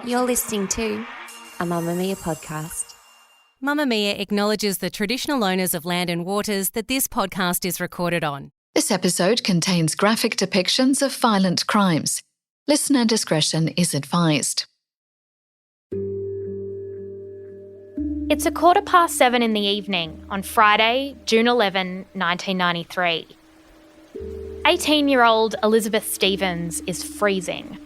You're listening to a Mamma Mia podcast. Mamma Mia acknowledges the traditional owners of land and waters that this podcast is recorded on. This episode contains graphic depictions of violent crimes. Listener discretion is advised. It's 7:15 in the evening on Friday, June 11, 1993. 18-year-old Elizabeth Stevens is freezing.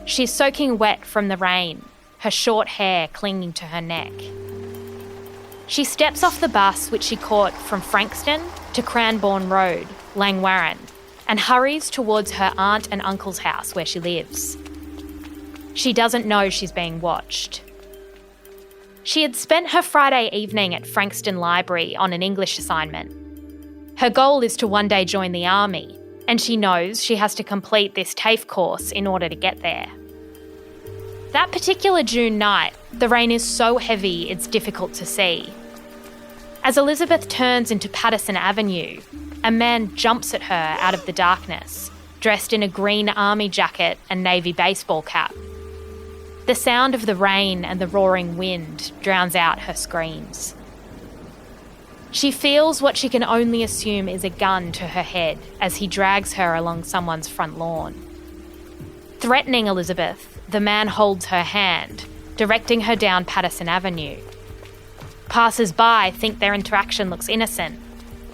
She's soaking wet from the rain, her short hair clinging to her neck. She steps off the bus which she caught from Frankston to Cranbourne Road, Langwarrin, and hurries towards her aunt and uncle's house where she lives. She doesn't know she's being watched. She had spent her Friday evening at Frankston Library on an English assignment. Her goal is to one day join the army, and she knows she has to complete this TAFE course in order to get there. That particular June night, the rain is so heavy it's difficult to see. As Elizabeth turns into Paterson Avenue, a man jumps at her out of the darkness, dressed in a green army jacket and navy baseball cap. The sound of the rain and the roaring wind drowns out her screams. She feels what she can only assume is a gun to her head as he drags her along someone's front lawn. Threatening Elizabeth, the man holds her hand, directing her down Paterson Avenue. Passers-by think their interaction looks innocent,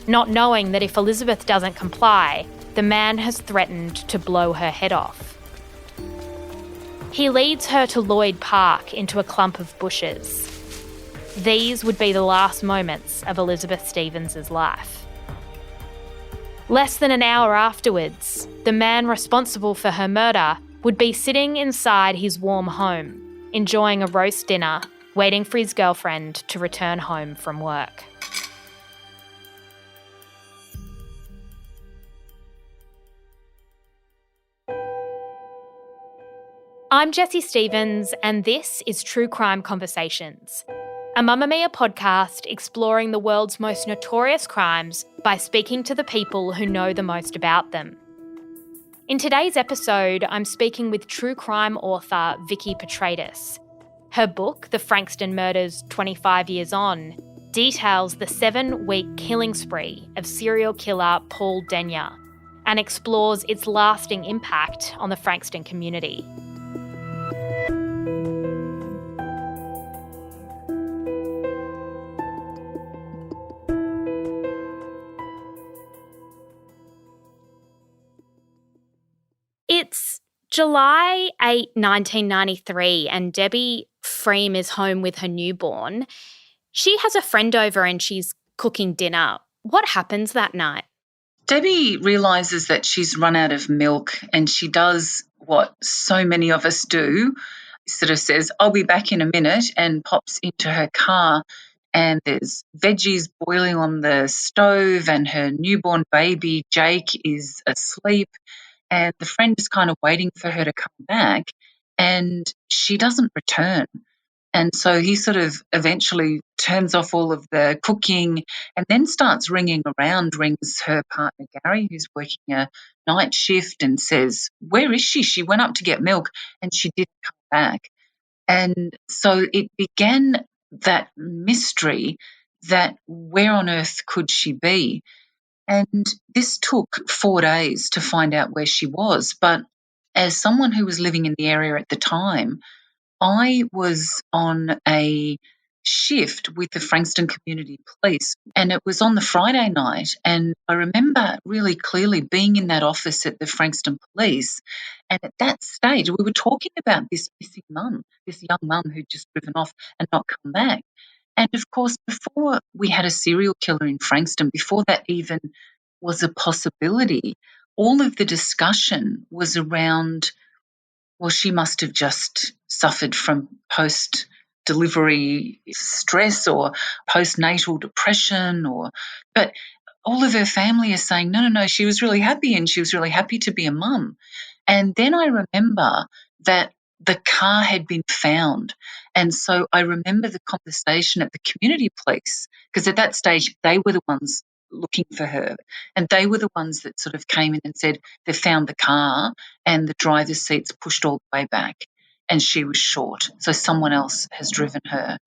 not knowing that if Elizabeth doesn't comply, the man has threatened to blow her head off. He leads her to Lloyd Park into a clump of bushes. These would be the last moments of Elizabeth Stevens' life. Less than an hour afterwards, the man responsible for her murder would be sitting inside his warm home, enjoying a roast dinner, waiting for his girlfriend to return home from work. I'm Jessie Stevens, and this is True Crime Conversations, a Mamma Mia podcast exploring the world's most notorious crimes by speaking to the people who know the most about them. In today's episode, I'm speaking with true crime author Vicky Petratus. Her book, The Frankston Murders 25 Years On, details the 7-week killing spree of serial killer Paul Denyer and explores its lasting impact on the Frankston community. It's July 8, 1993, and Debbie Freem is home with her newborn. She has a friend over and she's cooking dinner. What happens that night? Debbie realises that she's run out of milk, and she does what so many of us do, sort of says, "I'll be back in a minute," and pops into her car, and there's veggies boiling on the stove and her newborn baby, Jake, is asleep. And the friend is kind of waiting for her to come back, and she doesn't return. And so he sort of eventually turns off all of the cooking and then starts ringing around, rings her partner Gary, who's working a night shift, and says, "Where is she? She went up to get milk and she didn't come back." And so it began that mystery that where on earth could she be? And this took 4 days to find out where she was. But as someone who was living in the area at the time, I was on a shift with the Frankston Community Police, and it was on the Friday night. And I remember really clearly being in that office at the Frankston Police. And at that stage, we were talking about this missing mum, this young mum who'd just driven off and not come back. And of course, before we had a serial killer in Frankston, before that even was a possibility, all of the discussion was around, well, she must have just suffered from post-delivery stress or postnatal depression, but all of her family is saying, no, she was really happy, and she was really happy to be a mum. And then I remember that the car had been found. And so I remember the conversation at the community police, because at that stage they were the ones looking for her, and they were the ones that sort of came in and said they found the car and the driver's seat's pushed all the way back. and she was short. So someone else has driven her,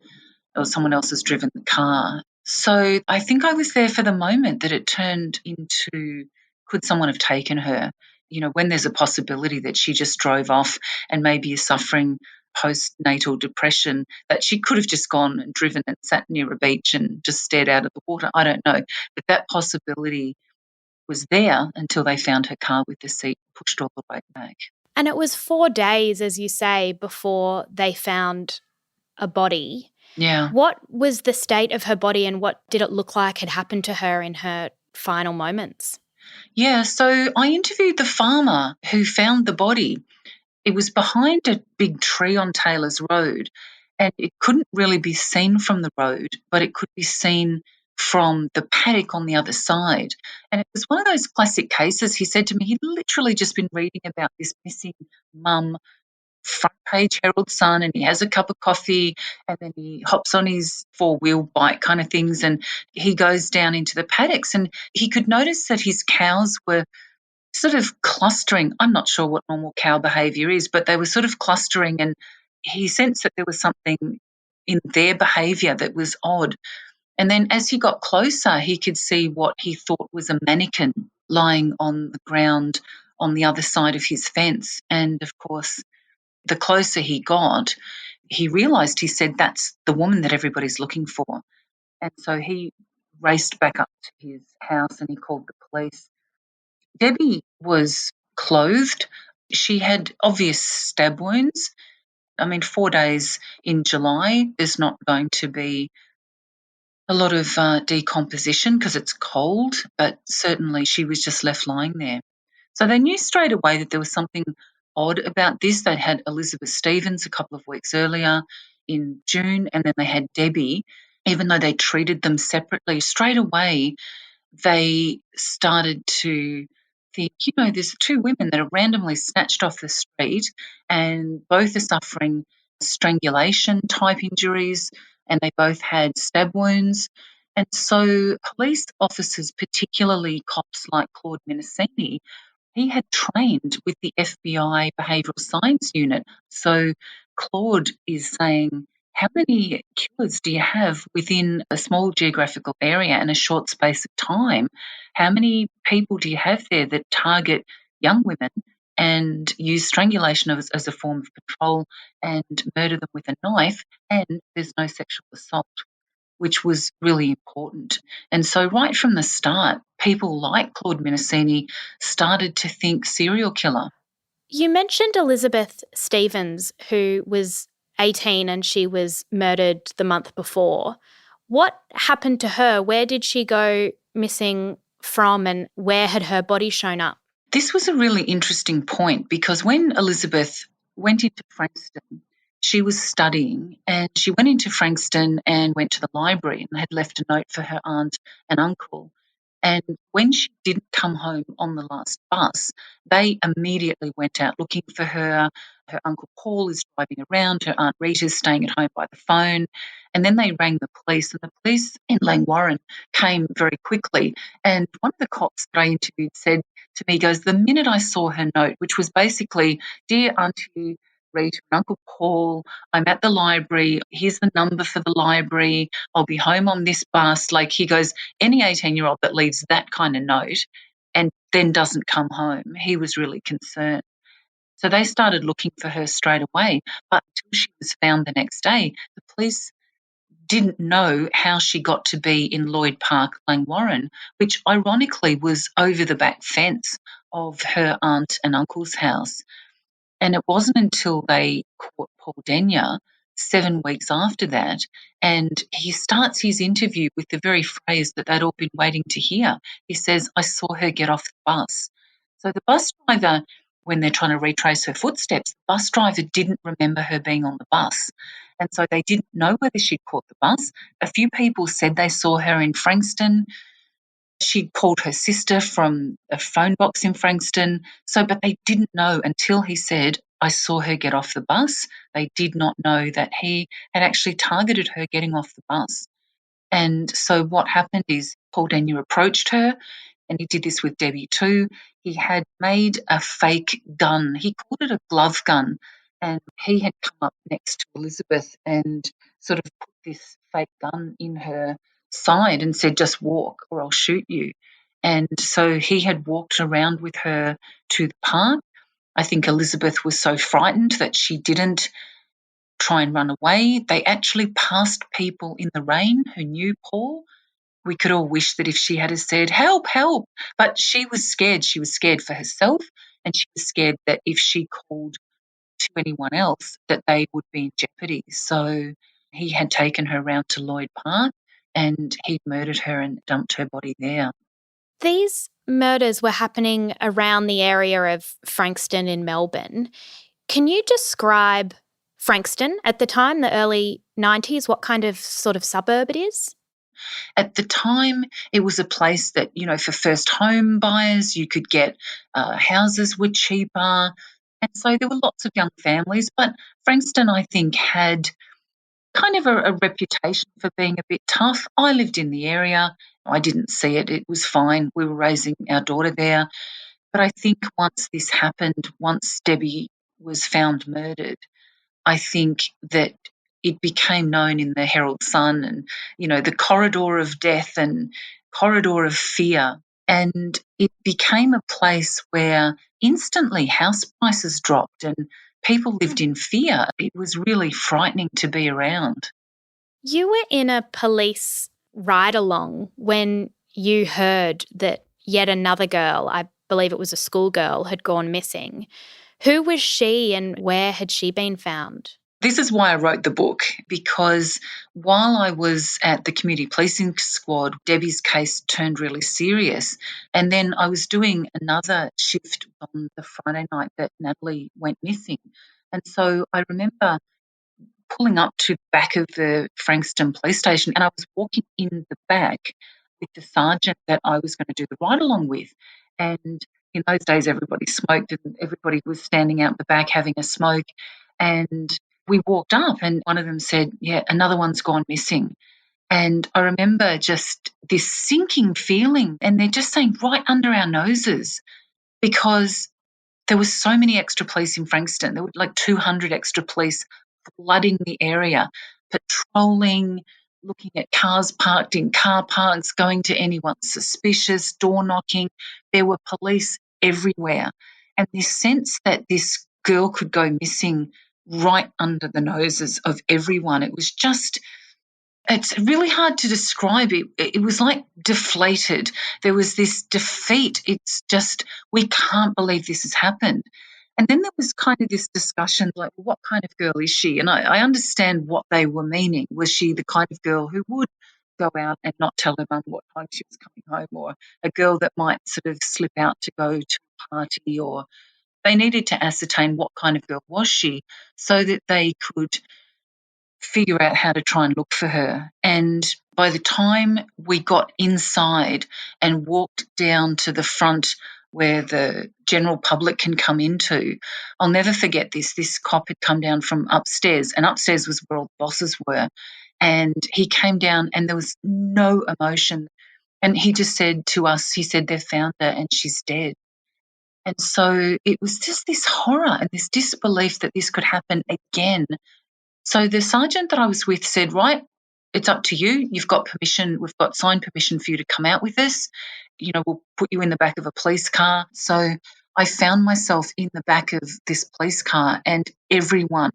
or someone else has driven the car. So I think I was there for the moment that it turned into, could someone have taken her? You know, when there's a possibility that she just drove off and maybe is suffering postnatal depression, that she could have just gone and driven and sat near a beach and just stared out at the water. I don't know. But that possibility was there until they found her car with the seat pushed all the way back. And it was 4 days, as you say, before they found a body. Yeah. What was the state of her body and what did it look like had happened to her in her final moments? Yeah, so I interviewed the farmer who found the body. It was behind a big tree on Taylor's Road, and it couldn't really be seen from the road, but it could be seen from the paddock on the other side. And it was one of those classic cases. He said to me he'd literally just been reading about this missing mum, front page Herald Sun, and he has a cup of coffee and then he hops on his four-wheel bike kind of things and he goes down into the paddocks, and he could notice that his cows were sort of clustering. I'm not sure what normal cow behaviour is, but they were sort of clustering, and he sensed that there was something in their behaviour that was odd. And then as he got closer, he could see what he thought was a mannequin lying on the ground on the other side of his fence. And of course, the closer he got, he realised, he said, that's the woman that everybody's looking for. And so he raced back up to his house and he called the police. Debbie was clothed. She had obvious stab wounds. I mean, 4 days in July, there's not going to be a lot of decomposition because it's cold, but certainly she was just left lying there. So they knew straight away that there was something odd about this. They had Elizabeth Stevens a couple of weeks earlier in June, and then they had Debbie. Even though they treated them separately, straight away they started to think, you know, there's two women that are randomly snatched off the street and both are suffering strangulation type injuries and they both had stab wounds. And so police officers, particularly cops like Claude Minicini, he had trained with the FBI Behavioural Science Unit. So Claude is saying, how many killers do you have within a small geographical area and a short space of time? How many people do you have there that target young women and use strangulation as a form of control and murder them with a knife, and there's no sexual assault? Which was really important. And so right from the start, people like Claude Minicini started to think serial killer. You mentioned Elizabeth Stevens, who was 18 and she was murdered the month before. What happened to her? Where did she go missing from and where had her body shown up? This was a really interesting point because when Elizabeth went into Frankston, she was studying and she went into Frankston and went to the library and had left a note for her aunt and uncle. And when she didn't come home on the last bus, they immediately went out looking for her. Her uncle Paul is driving around, her aunt Rita's staying at home by the phone. And then they rang the police, and the police in Langwarrin came very quickly. And one of the cops that I interviewed said to me, goes, the minute I saw her note, which was basically, dear Auntie Rita and Uncle Paul, I'm at the library, here's the number for the library, I'll be home on this bus. Like, he goes, any 18-year-old that leaves that kind of note and then doesn't come home, he was really concerned. So they started looking for her straight away, but until she was found the next day, the police didn't know how she got to be in Lloyd Park, Langwarrin, which ironically was over the back fence of her aunt and uncle's house. And it wasn't until they caught Paul Denyer 7 weeks after that, and he starts his interview with the very phrase that they'd all been waiting to hear. He says, I saw her get off the bus. So the bus driver, when they're trying to retrace her footsteps, the bus driver didn't remember her being on the bus. And so they didn't know whether she'd caught the bus. A few people said they saw her in Frankston. She'd called her sister from a phone box in Frankston. But they didn't know until he said, I saw her get off the bus. They did not know that he had actually targeted her getting off the bus. And so what happened is Paul Denyer approached her, and he did this with Debbie too. He had made a fake gun. He called it a glove gun. and he had come up next to Elizabeth and sort of put this fake gun in her side and said, just walk or I'll shoot you. And so he had walked around with her to the park. I think Elizabeth was so frightened that she didn't try and run away. They actually passed people in the rain who knew Paul. We could all wish that if she had said, help, help, but she was scared. She was scared for herself, and she was scared that if she called to anyone else that they would be in jeopardy. So he had taken her round to Lloyd Park and he'd murdered her and dumped her body there. These murders were happening around the area of Frankston in Melbourne. Can you describe Frankston at the time, the early 90s, what kind of sort of suburb it is? At the time, it was a place that, for first home buyers, you could get houses were cheaper. And so there were lots of young families. But Frankston, I think, had kind of a reputation for being a bit tough. I lived in the area. I didn't see it. It was fine. We were raising our daughter there. But I think once this happened, once Debbie was found murdered, I think that it became known in the Herald Sun and, the corridor of death and corridor of fear. And it became a place where instantly house prices dropped and people lived in fear. It was really frightening to be around. You were in a police ride-along when you heard that yet another girl, I believe it was a schoolgirl, had gone missing. Who was she and where had she been found? This is why I wrote the book, because while I was at the community policing squad, Debbie's case turned really serious. And then I was doing another shift on the Friday night that Natalie went missing. And so I remember pulling up to the back of the Frankston police station, and I was walking in the back with the sergeant that I was going to do the ride-along with. And in those days, everybody smoked and everybody was standing out the back having a smoke. And we walked up and one of them said, yeah, another one's gone missing. And I remember just this sinking feeling, and they're just saying right under our noses, because there were so many extra police in Frankston. There were like 200 extra police flooding the area, patrolling, looking at cars parked in car parks, going to anyone suspicious, door knocking. There were police everywhere. And this sense that this girl could go missing right under the noses of everyone, it's really hard to describe it. It was like deflated. There was this defeat. It's just, we can't believe this has happened. And then there was kind of this discussion like, well, what kind of girl is she? And I understand what they were meaning. Was she the kind of girl who would go out and not tell her mum what time she was coming home, or a girl that might sort of slip out to go to a party? Or they needed to ascertain what kind of girl was she so that they could figure out how to try and look for her. And by the time we got inside and walked down to the front where the general public can come into, I'll never forget this. This cop had come down from upstairs, and upstairs was where all the bosses were. And he came down and there was no emotion. And he just said to us, he said, they've found her and she's dead. And so it was just this horror and this disbelief that this could happen again. So the sergeant that I was with said, right, it's up to you. You've got permission. We've got signed permission for you to come out with us. We'll put you in the back of a police car. So I found myself in the back of this police car and everyone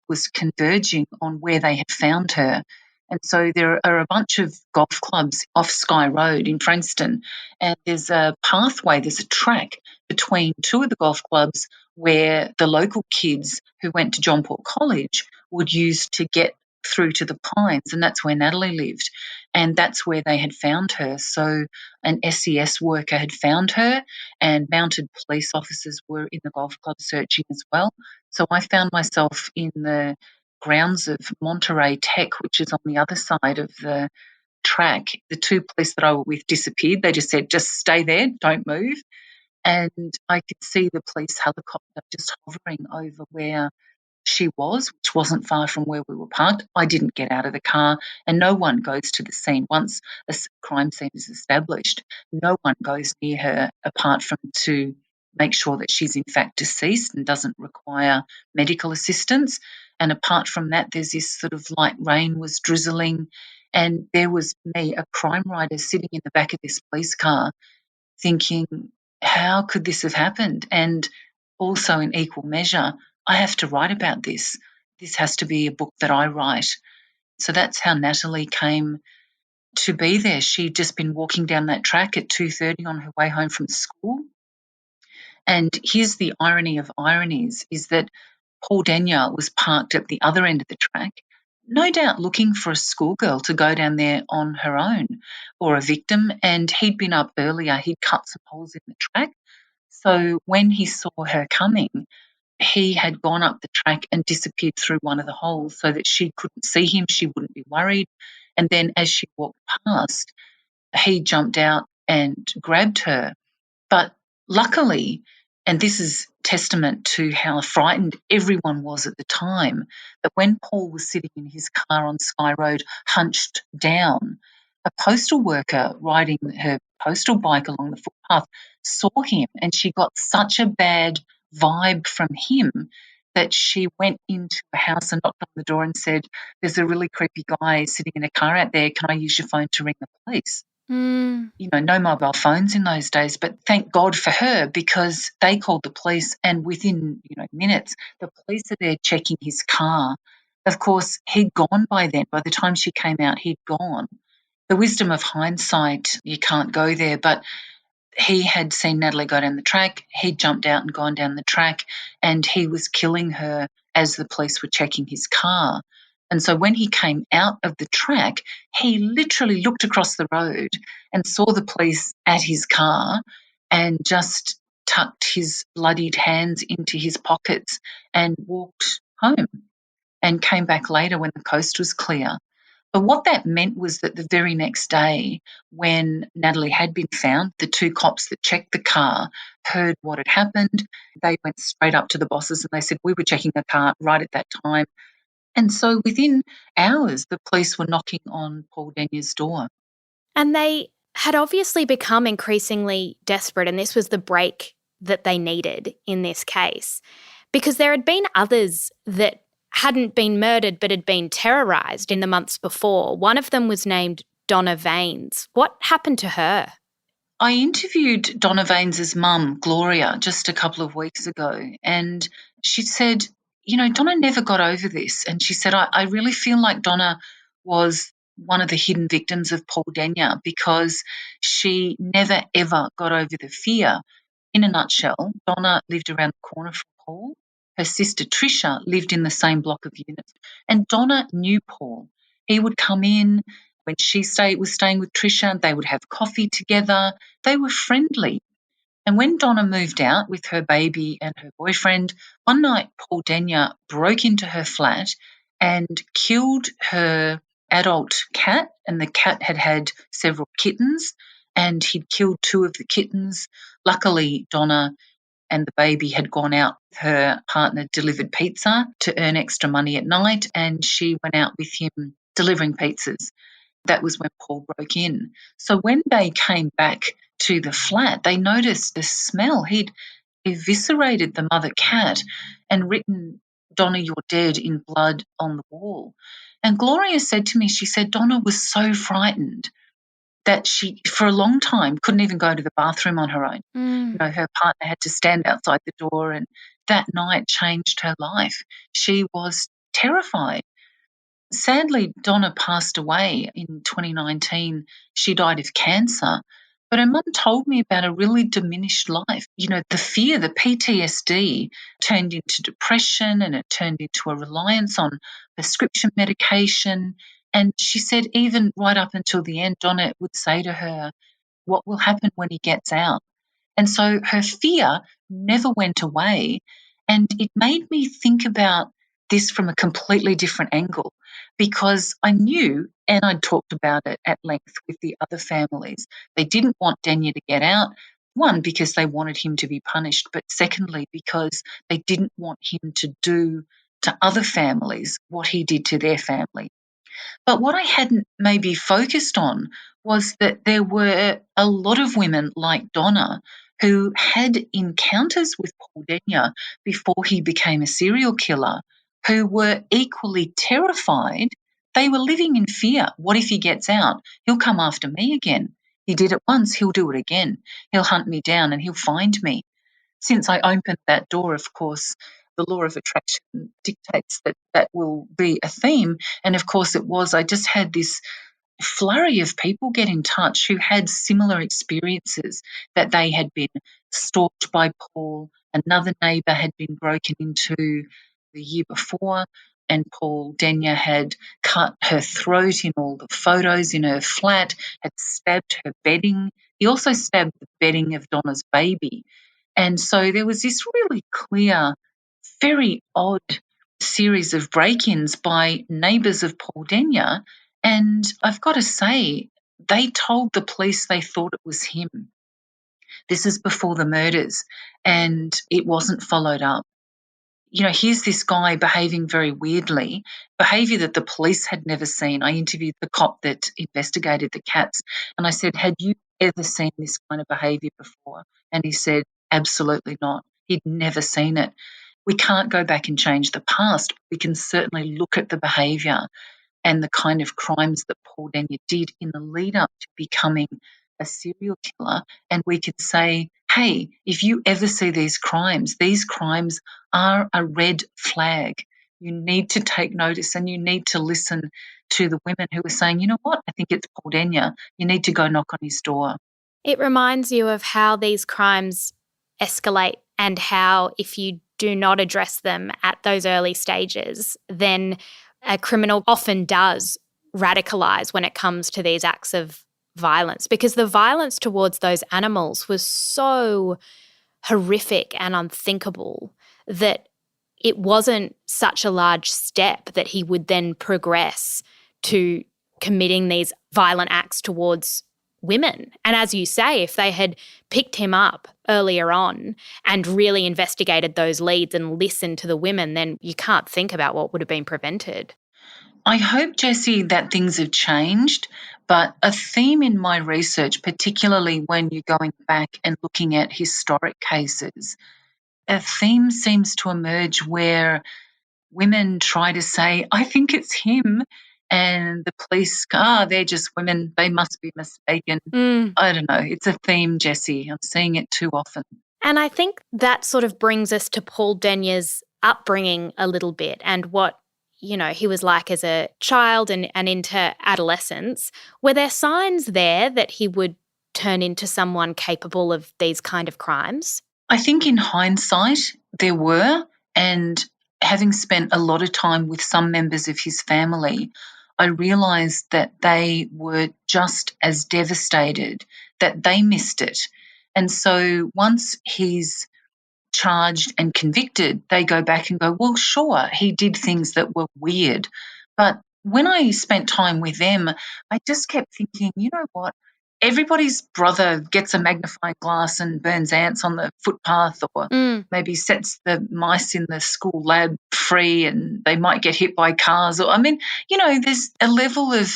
was converging on where they had found her. And so there are a bunch of golf clubs off Sky Road in Frankston, and there's a pathway, there's a track between two of the golf clubs where the local kids who went to John Paul College would use to get through to the Pines, and that's where Natalie lived, and that's where they had found her. So an SES worker had found her, and mounted police officers were in the golf club searching as well. So I found myself in the grounds of Monterey Tech, which is on the other side of the track. The two police that I were with disappeared. They just said, just stay there, don't move. And I could see the police helicopter just hovering over where she was, which wasn't far from where we were parked. I didn't get out of the car, and no one goes to the scene. Once a crime scene is established, no one goes near her apart from to make sure that she's in fact deceased and doesn't require medical assistance. And apart from that, there's this sort of light rain was drizzling, and there was me, a crime writer, sitting in the back of this police car thinking, how could this have happened? And also in equal measure, I have to write about this. This has to be a book that I write. So that's how Natalie came to be there. She'd just been walking down that track at 2:30 on her way home from school. And here's the irony of ironies, is that Paul Denyer was parked at the other end of the track, no doubt looking for a schoolgirl to go down there on her own or a victim. And he'd been up earlier, he'd cut some holes in the track. So when he saw her coming, he had gone up the track and disappeared through one of the holes so that she couldn't see him, she wouldn't be worried. And then as she walked past, he jumped out and grabbed her. But luckily, and this is testament to how frightened everyone was at the time, that when Paul was sitting in his car on Sky Road, hunched down, a postal worker riding her postal bike along the footpath saw him, and she got such a bad vibe from him that she went into a house and knocked on the door and said, there's a really creepy guy sitting in a car out there. Can I use your phone to ring the police? You know, no mobile phones in those days, but thank God for her, because they called the police, and within, minutes, the police are there checking his car. Of course, he'd gone by then. By the time she came out, he'd gone. The wisdom of hindsight, you can't go there, but he had seen Natalie go down the track. He'd jumped out and gone down the track, and he was killing her as the police were checking his car. And so when he came out of the track, he literally looked across the road and saw the police at his car and just tucked his bloodied hands into his pockets and walked home and came back later when the coast was clear. But what that meant was that the very next day, when Natalie had been found, the two cops that checked the car heard what had happened. They went straight up to the bosses and they said, we were checking the car right at that time. And so within hours, the police were knocking on Paul Denyer's door. And they had obviously become increasingly desperate, and this was the break that they needed in this case, because there had been others that hadn't been murdered but had been terrorised in the months before. One of them was named Donna Vaines. What happened to her? I interviewed Donna Vaines' mum, Gloria, just a couple of weeks ago, and she said, Donna never got over this. And she said, I really feel like Donna was one of the hidden victims of Paul Denyer because she never, ever got over the fear. In a nutshell, Donna lived around the corner from Paul. Her sister Tricia lived in the same block of units. And Donna knew Paul. He would come in when she was staying with Tricia. They would have coffee together. They were friendly. And when Donna moved out with her baby and her boyfriend, one night Paul Denyer broke into her flat and killed her adult cat, and the cat had had several kittens, and he'd killed two of the kittens. Luckily, Donna and the baby had gone out. Her partner delivered pizza to earn extra money at night, and she went out with him delivering pizzas. That was when Paul broke in. So when they came back to the flat, they noticed the smell. He'd eviscerated the mother cat and written, Donna, you're dead, in blood on the wall. And Gloria said to me, she said, Donna was so frightened that she, for a long time, couldn't even go to the bathroom on her own. Her partner had to stand outside the door, and that night changed her life. She was terrified. Sadly, Donna passed away in 2019. She died of cancer. But her mum told me about a really diminished life. The fear, the PTSD turned into depression, and it turned into a reliance on prescription medication. And she said even right up until the end, Donna would say to her, what will happen when he gets out? And so her fear never went away. And it made me think about this from a completely different angle, because I knew, and I'd talked about it at length with the other families, they didn't want Denyer to get out, one, because they wanted him to be punished, but secondly, because they didn't want him to do to other families what he did to their family. But what I hadn't maybe focused on was that there were a lot of women like Donna who had encounters with Paul Denyer before he became a serial killer, who were equally terrified. They were living in fear. What if he gets out? He'll come after me again. He did it once, he'll do it again. He'll hunt me down and he'll find me. Since I opened that door, of course, the law of attraction dictates that that will be a theme. And of course it was. I just had this flurry of people get in touch who had similar experiences, that they had been stalked by Paul. Another neighbour had been broken into the year before, and Paul Denyer had cut her throat in all the photos in her flat, had stabbed her bedding. He also stabbed the bedding of Donna's baby. And so there was this really clear, very odd series of break-ins by neighbours of Paul Denyer. And I've got to say, they told the police they thought it was him. This is before the murders, and it wasn't followed up. You know, here's this guy behaving very weirdly, behaviour that the police had never seen. I interviewed the cop that investigated the cats, and I said, had you ever seen this kind of behaviour before? And he said, absolutely not. He'd never seen it. We can't go back and change the past. We can certainly look at the behaviour and the kind of crimes that Paul Denyer did in the lead up to becoming a serial killer. And we could say, hey, if you ever see these crimes are a red flag. You need to take notice and you need to listen to the women who are saying, you know what, I think it's Paul Denyer. You need to go knock on his door. It reminds you of how these crimes escalate and how if you do not address them at those early stages, then a criminal often does radicalise when it comes to these acts of violence, because the violence towards those animals was so horrific and unthinkable that it wasn't such a large step that he would then progress to committing these violent acts towards women. And as you say, if they had picked him up earlier on and really investigated those leads and listened to the women, then you can't think about what would have been prevented. I hope, Jessie, that things have changed, but a theme in my research, particularly when you're going back and looking at historic cases, a theme seems to emerge where women try to say, I think it's him, and the police, they're just women, they must be mistaken. I don't know. It's a theme, Jessie. I'm seeing it too often. And I think that sort of brings us to Paul Denyer's upbringing a little bit and what, you know, he was like as a child and into adolescence. Were there signs there that he would turn into someone capable of these kind of crimes? I think in hindsight there were, and having spent a lot of time with some members of his family, I realised that they were just as devastated, that they missed it. And so once he's charged and convicted, they go back and go, well, sure, he did things that were weird. But when I spent time with them, I just kept thinking, you know what? Everybody's brother gets a magnifying glass and burns ants on the footpath, or maybe sets the mice in the school lab free and they might get hit by cars. Or, I mean, you know, there's a level of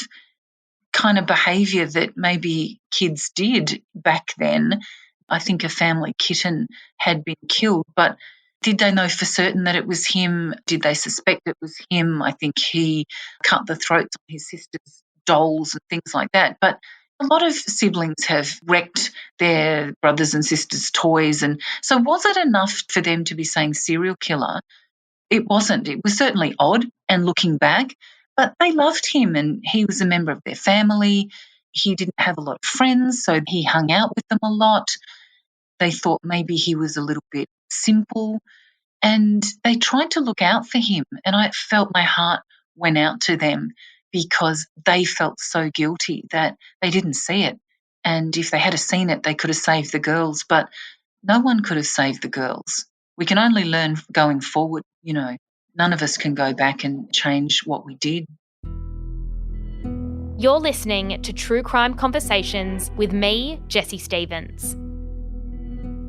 kind of behaviour that maybe kids did back then. I think a family kitten had been killed, but did they know for certain that it was him? Did they suspect it was him? I think he cut the throats of his sister's dolls and things like that. But a lot of siblings have wrecked their brothers and sisters' toys. And so was it enough for them to be saying serial killer? It wasn't. It was certainly odd, and looking back, but they loved him and he was a member of their family. He didn't have a lot of friends, so he hung out with them a lot. They thought maybe he was a little bit simple, and they tried to look out for him. And I felt my heart went out to them because they felt so guilty that they didn't see it. And if they had seen it, they could have saved the girls, but no one could have saved the girls. We can only learn going forward, you know. None of us can go back and change what we did. You're listening to True Crime Conversations with me, Jessie Stevens.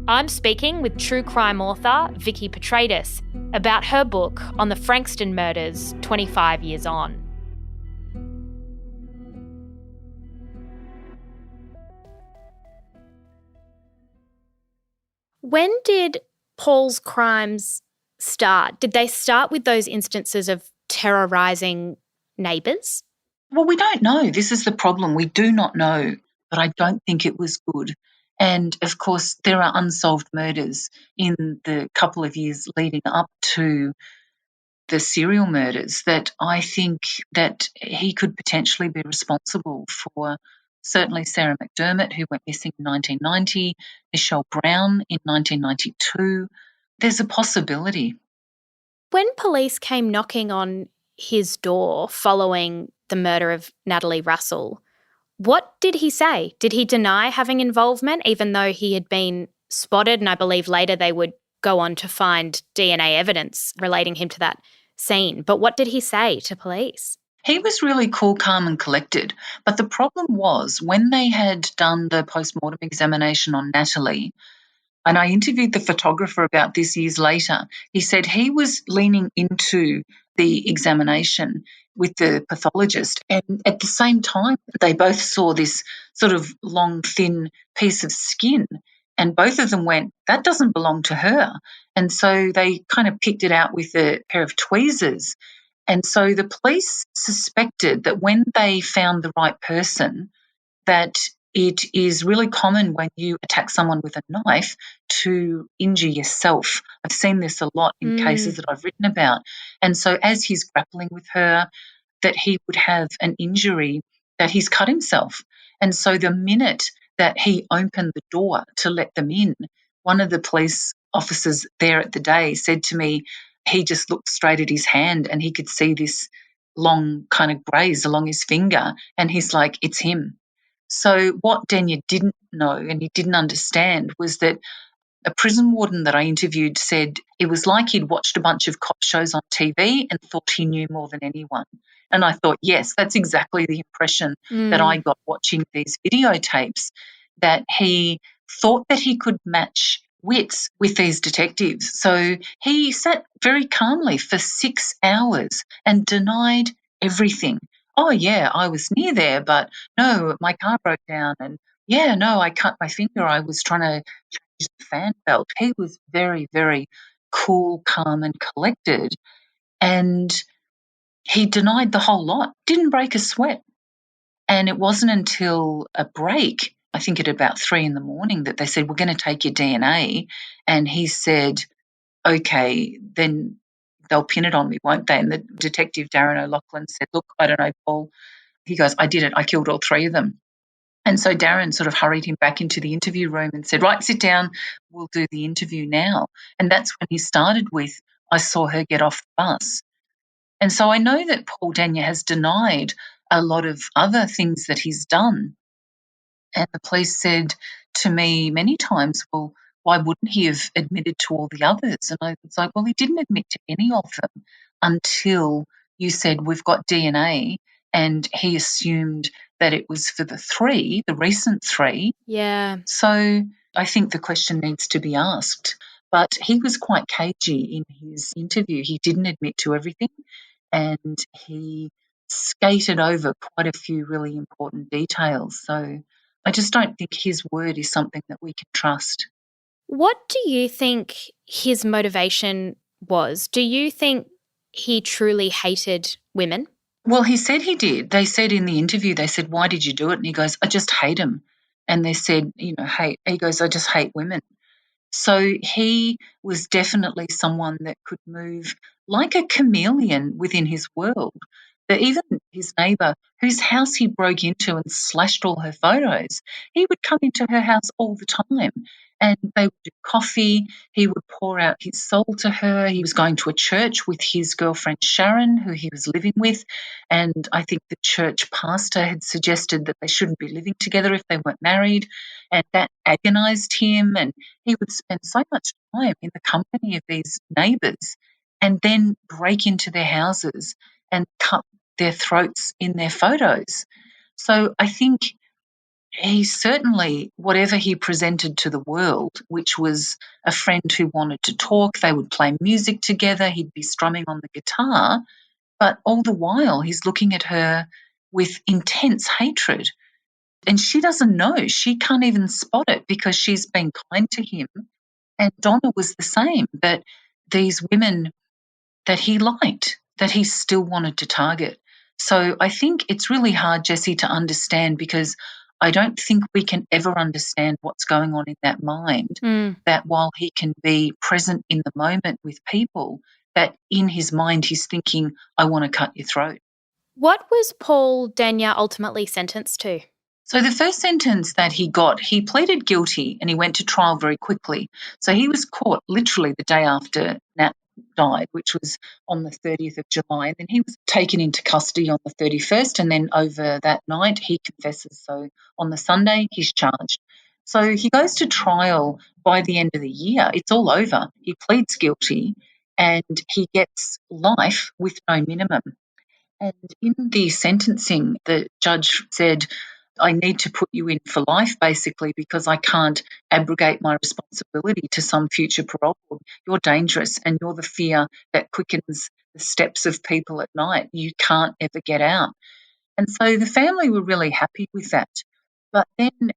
I'm speaking with true crime author Vicky Petratus about her book on the Frankston Murders 25 years on. When did Paul's crimes start? Did they start with those instances of terrorising neighbours? Well, we don't know. This is the problem. We do not know, but I don't think it was good. And of course, there are unsolved murders in the couple of years leading up to the serial murders that I think that he could potentially be responsible for. Certainly Sarah McDermott, who went missing in 1990, Michelle Brown in 1992. There's a possibility. When police came knocking on his door following the murder of Natalie Russell, what did he say? Did he deny having involvement, even though he had been spotted? And I believe later they would go on to find DNA evidence relating him to that scene. But what did he say to police? He was really cool, calm and collected. But the problem was when they had done the post-mortem examination on Natalie, and I interviewed the photographer about this years later, he said he was leaning into the examination with the pathologist, and at the same time they both saw this sort of long, thin piece of skin, and both of them went, that doesn't belong to her. And so they kind of picked it out with a pair of tweezers. And so the police suspected that when they found the right person, that it is really common when you attack someone with a knife to injure yourself. I've seen this a lot in cases that I've written about. And so as he's grappling with her, that he would have an injury, that he's cut himself. And so the minute that he opened the door to let them in, one of the police officers there at the day said to me, he just looked straight at his hand and he could see this long kind of graze along his finger. And he's like, it's him. So what Denya didn't know and he didn't understand was that a prison warden that I interviewed said it was like he'd watched a bunch of cop shows on TV and thought he knew more than anyone. And I thought, yes, that's exactly the impression that I got watching these videotapes, that he thought that he could match wits with these detectives. So he sat very calmly for 6 hours and denied everything. Oh, yeah, I was near there, but no, my car broke down. And yeah, no, I cut my finger. I was trying to change the fan belt. He was very, very cool, calm and collected. And he denied the whole lot, didn't break a sweat. And it wasn't until a break, I think at about 3 a.m, that they said, we're going to take your DNA. And he said, okay, then they'll pin it on me, won't they? And the detective, Darren O'Loughlin, said, look, I don't know, Paul. He goes, I did it. I killed all 3 of them. And so Darren sort of hurried him back into the interview room and said, right, sit down, we'll do the interview now. And that's when he started with, I saw her get off the bus. And so I know that Paul Denya has denied a lot of other things that he's done. And the police said to me many times, well, why wouldn't he have admitted to all the others? And I was like, well, he didn't admit to any of them until you said we've got DNA, and he assumed that it was for the 3, the recent 3. Yeah. So I think the question needs to be asked. But he was quite cagey in his interview. He didn't admit to everything, and he skated over quite a few really important details. So I just don't think his word is something that we can trust. What do you think his motivation was? Do you think he truly hated women? Well, he said he did. They said in the interview, they said, why did you do it? And he goes, I just hate them. And they said, he goes, I just hate women. So he was definitely someone that could move like a chameleon within his world. That even his neighbour, whose house he broke into and slashed all her photos, he would come into her house all the time and they would do coffee. He would pour out his soul to her. He was going to a church with his girlfriend Sharon, who he was living with, and I think the church pastor had suggested that they shouldn't be living together if they weren't married, and that agonised him, and he would spend so much time in the company of these neighbours and then break into their houses and cut their throats in their photos. So I think he certainly, whatever he presented to the world, which was a friend who wanted to talk, they would play music together, he'd be strumming on the guitar, but all the while he's looking at her with intense hatred. And she doesn't know. She can't even spot it because she's been kind to him And Donna was the same, that these women that he liked, that he still wanted to target. So I think it's really hard, Jessie, to understand, because I don't think we can ever understand what's going on in that mind, that while he can be present in the moment with people, that in his mind he's thinking, I want to cut your throat. What was Paul Denyer ultimately sentenced to? So the first sentence that he got, he pleaded guilty and he went to trial very quickly. So he was caught literally the day after Nat died, which was on the 30th of July. And then he was taken into custody on the 31st. And then over that night, he confesses. So on the Sunday, he's charged. So he goes to trial by the end of the year. It's all over. He pleads guilty and he gets life with no minimum. And in the sentencing, the judge said, I need to put you in for life, basically, because I can't abrogate my responsibility to some future parole board. You're dangerous and you're the fear that quickens the steps of people at night. You can't ever get out. And so the family were really happy with that. But then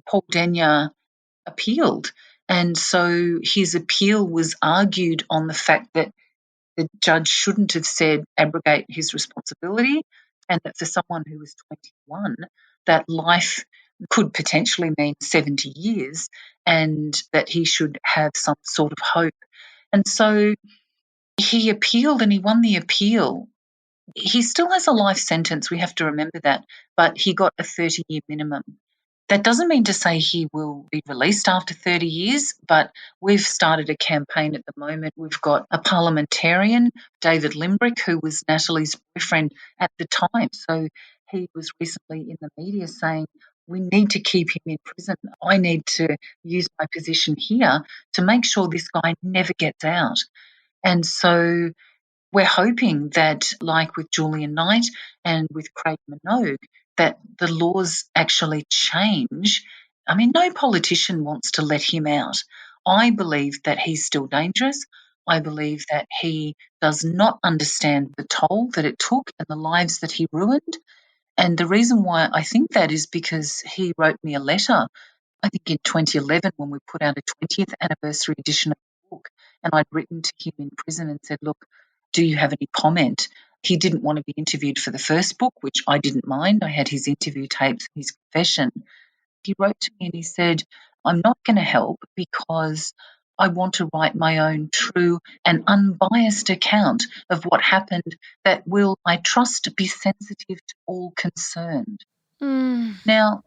Paul Denyer appealed. And so his appeal was argued on the fact that the judge shouldn't have said abrogate his responsibility, and that for someone who was 21, that life could potentially mean 70 years and that he should have some sort of hope. And so he appealed and he won the appeal. He still has a life sentence, we have to remember that, but he got a 30-year minimum. That doesn't mean to say he will be released after 30 years, but we've started a campaign at the moment. We've got a parliamentarian, David Limbrick, who was Natalie's boyfriend at the time. So he was recently in the media saying, we need to keep him in prison. I need to use my position here to make sure this guy never gets out. And so we're hoping that, like with Julian Knight and with Craig Minogue, that the laws actually change. I mean, no politician wants to let him out. I believe that he's still dangerous. I believe that he does not understand the toll that it took and the lives that he ruined. And the reason why I think that is because he wrote me a letter, I think in 2011, when we put out a 20th anniversary edition of the book, and I'd written to him in prison and said, look, do you have any comment? He didn't want to be interviewed for the first book, which I didn't mind. I had his interview tapes and his confession. He wrote to me and he said, I'm not going to help because I want to write my own true and unbiased account of what happened that will, I trust, be sensitive to all concerned. Now,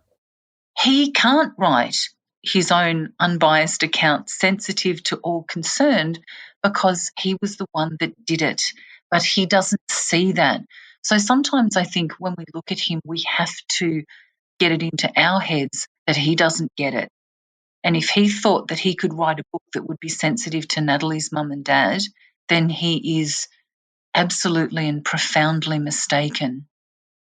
he can't write his own unbiased account sensitive to all concerned because he was the one that did it, but he doesn't see that. So sometimes I think when we look at him, we have to get it into our heads that he doesn't get it. And if he thought that he could write a book that would be sensitive to Natalie's mum and dad, then he is absolutely and profoundly mistaken.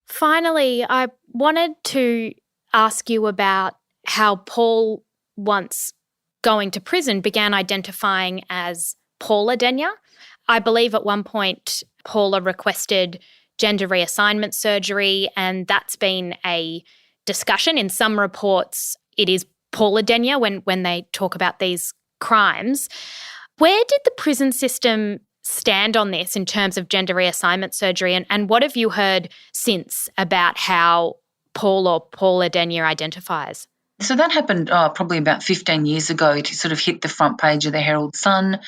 Finally, I wanted to ask you about how Paul, once going to prison, began identifying as Paula Denyer. I believe at one point Paula requested gender reassignment surgery, and that's been a discussion. In some reports, it is Paula Denyer when they talk about these crimes. Where did the prison system stand on this in terms of gender reassignment surgery, and what have you heard since about how Paul or Paula Denyer identifies? So that happened probably about 15 years ago. It sort of hit the front page of the Herald Sun,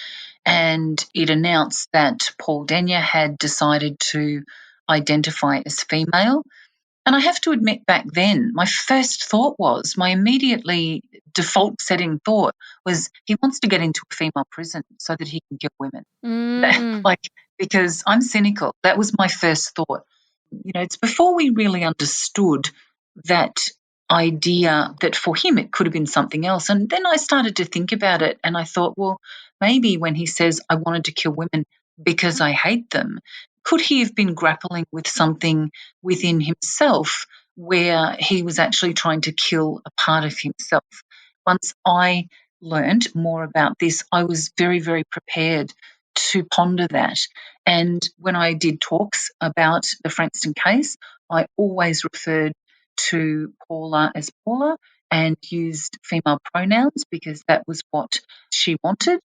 and it announced that Paul Denyer had decided to identify as female. And I have to admit, back then, my first thought was, my immediately default setting thought was, he wants to get into a female prison so that he can kill women. Because I'm cynical. That was my first thought. You know, it's before we really understood that idea that for him it could have been something else. And then I started to think about it and I thought, well, maybe when he says, I wanted to kill women because I hate them, could he have been grappling with something within himself where he was actually trying to kill a part of himself? Once I learned more about this, I was very, very prepared to ponder that. And when I did talks about the Frankston case, I always referred to Paula as Paula and used female pronouns because that was what she wanted.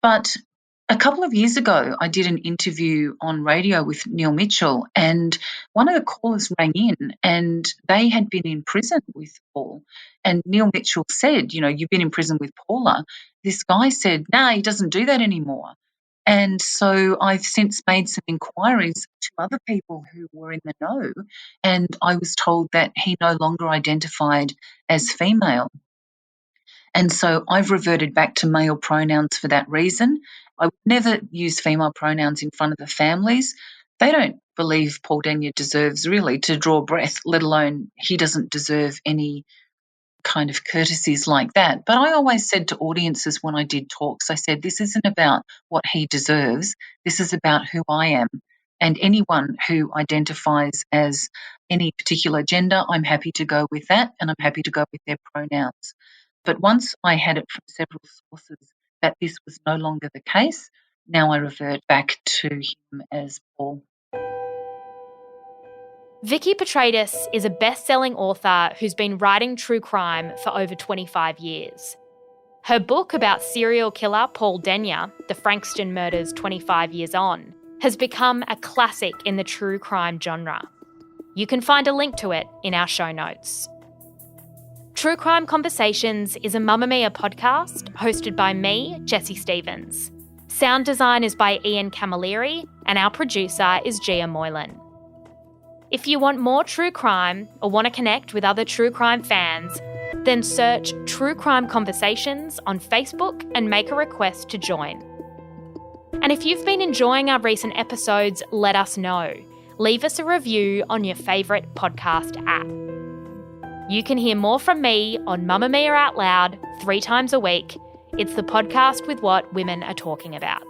But a couple of years ago, I did an interview on radio with Neil Mitchell, and one of the callers rang in and they had been in prison with Paul. And Neil Mitchell said, you've been in prison with Paula. This guy said, nah, he doesn't do that anymore. And so I've since made some inquiries to other people who were in the know, and I was told that he no longer identified as female. And so I've reverted back to male pronouns for that reason. I would never use female pronouns in front of the families. They don't believe Paul Denyer deserves really to draw breath, let alone he doesn't deserve any kind of courtesies like that. But I always said to audiences when I did talks, I said, this isn't about what he deserves. This is about who I am. And anyone who identifies as any particular gender, I'm happy to go with that, and I'm happy to go with their pronouns. But once I had it from several sources that this was no longer the case, now I revert back to him as Paul. Vicky Petratus is a best-selling author who's been writing true crime for over 25 years. Her book about serial killer Paul Denyer, The Frankston Murders 25 Years On, has become a classic in the true crime genre. You can find a link to it in our show notes. True Crime Conversations is a Mamamia podcast hosted by me, Jessie Stevens. Sound design is by Ian Camilleri, and our producer is Gia Moylan. If you want more true crime or want to connect with other true crime fans, then search True Crime Conversations on Facebook and make a request to join. And if you've been enjoying our recent episodes, let us know. Leave us a review on your favourite podcast app. You can hear more from me on Mamamia Out Loud 3 times a week. It's the podcast with what women are talking about.